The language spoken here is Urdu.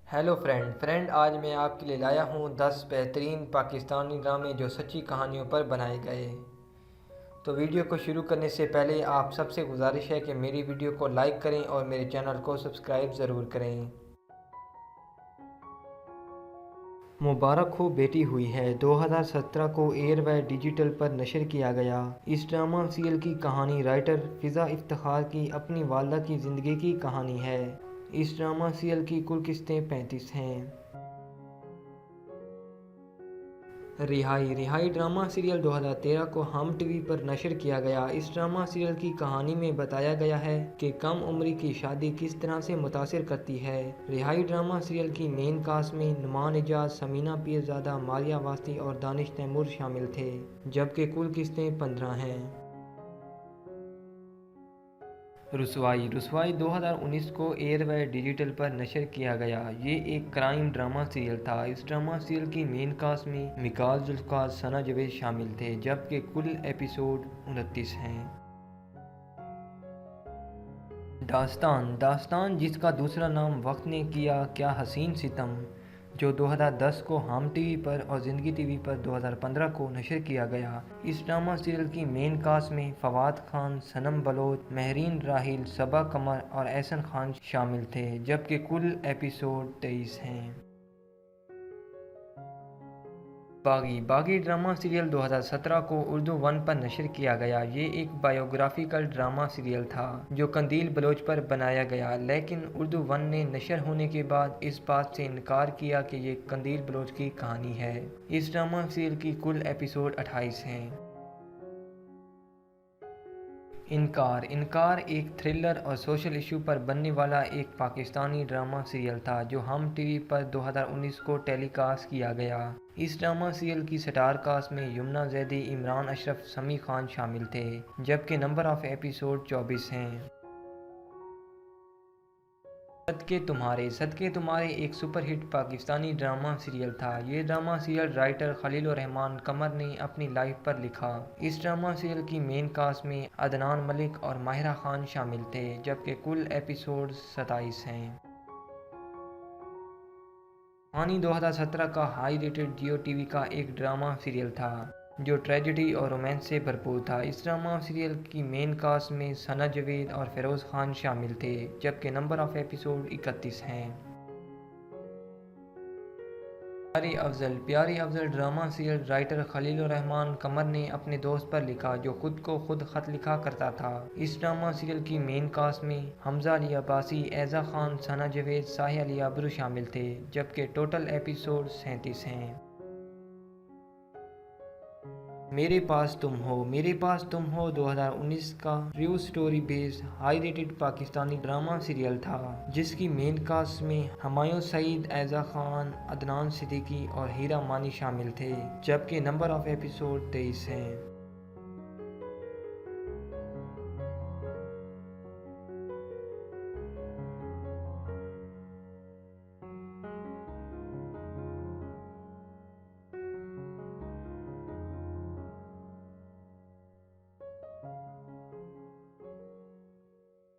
ہیلو فرینڈ آج میں آپ کے لیے لایا ہوں 10 بہترین پاکستانی ڈرامے جو سچی کہانیوں پر بنائے گئے۔ تو ویڈیو کو شروع کرنے سے پہلے آپ سب سے گزارش ہے کہ میری ویڈیو کو لائک کریں اور میرے چینل کو سبسکرائب ضرور کریں۔ مبارک ہو بیٹی ہوئی ہے 2017 کو ایئر وے ڈیجیٹل پر نشر کیا گیا۔ اس ڈرامہ سیریل کی کہانی رائٹر فضا افتخار کی اپنی والدہ کی زندگی کی کہانی ہے۔ اس ڈرامہ سیریل کی کل قسطیں 35 ہیں۔ رہائی ڈرامہ سیریل 2013 کو ہم ٹی وی پر نشر کیا گیا۔ اس ڈرامہ سیریل کی کہانی میں بتایا گیا ہے کہ کم عمری کی شادی کس طرح سے متاثر کرتی ہے۔ رہائی ڈرامہ سیریل کی مین کاسٹ میں نعمان اعجاز، سمینہ پیرزادہ، ماریہ واسطی اور دانش تیمور شامل تھے، جبکہ کل قسطیں 15 ہیں۔ رسوائی 2019 کو ایئر وے ڈیجیٹل پر نشر کیا گیا۔ یہ ایک کرائم ڈرامہ سیریل تھا۔ اس ڈرامہ سیریل کی مین کاسٹ میں مکال ذوالفقار، ثنا جاوید شامل تھے، جبکہ کل ایپیسوڈ 29 ہیں۔ داستان جس کا دوسرا نام وقت نے کیا کیا حسین ستم، جو 2010 کو ہم ٹی وی پر اور زندگی ٹی وی پر 2015 کو نشر کیا گیا۔ اس ڈرامہ سیریل کی مین کاسٹ میں فواد خان، صنم بلوچ، مہرین راحیل، صبا قمر اور احسن خان شامل تھے، جبکہ کل ایپیسوڈ 23 ہیں۔ باغی ڈرامہ سیریل 2017 کو اردو ون پر نشر کیا گیا۔ یہ ایک بائیوگرافیکل ڈرامہ سیریل تھا جو قندیل بلوچ پر بنایا گیا، لیکن اردو ون نے نشر ہونے کے بعد اس بات سے انکار کیا کہ یہ قندیل بلوچ کی کہانی ہے۔ اس ڈرامہ سیریل کی کل ایپیسوڈ 28 ہیں۔ انکار ایک تھرلر اور سوشل ایشو پر بننے والا ایک پاکستانی ڈرامہ سیریل تھا جو ہم ٹی وی پر 2019 کو ٹیلی کاسٹ کیا گیا۔ اس ڈرامہ سیریل کی سٹار کاسٹ میں یمنا زیدی، عمران اشرف، سمیع خان شامل تھے، جبکہ نمبر آف ایپیسوڈ 24 ہیں۔ صدقے تمہارے ایک super hit Pakistani drama serial تھا۔ یہ ڈرامہ سیریل رائٹر خلیل الرحمان قمر نے اپنی لائف پر لکھا۔ اس ڈرامہ سیریل کی مین کاسٹ میں عدنان ملک اور ماہرہ خان شامل تھے، جبکہ کل ایپیسوڈ 27 ہیں۔ کہانی 2017 کا high rated Geo T V کا ایک ڈرامہ سیریل تھا جو ٹریجڈی اور رومانس سے بھرپور تھا۔ اس ڈرامہ سیریل کی مین کاسٹ میں ثنا جاوید اور فیروز خان شامل تھے، جبکہ نمبر آف ایپیسوڈ 31 ہیں۔ پیارے افضل ڈرامہ سیریل رائٹر خلیل الرحمان قمر نے اپنے دوست پر لکھا جو خود کو خود خط لکھا کرتا تھا۔ اس ڈرامہ سیریل کی مین کاسٹ میں حمزہ علی عباسی، ایزا خان، ثنا جاوید، ساحر علی ابرو شامل تھے، جبکہ ٹوٹل ایپیسوڈ 37 ہیں۔ میرے پاس تم ہو 2019 کا true story based high rated Pakistani drama serial تھا جس کی مین کاسٹ میں ہمایوں سعید، ایزا خان، عدنان صدیقی اور ہیرا مانی شامل تھے، جبکہ نمبر آف ایپیسوڈ 23 ہیں۔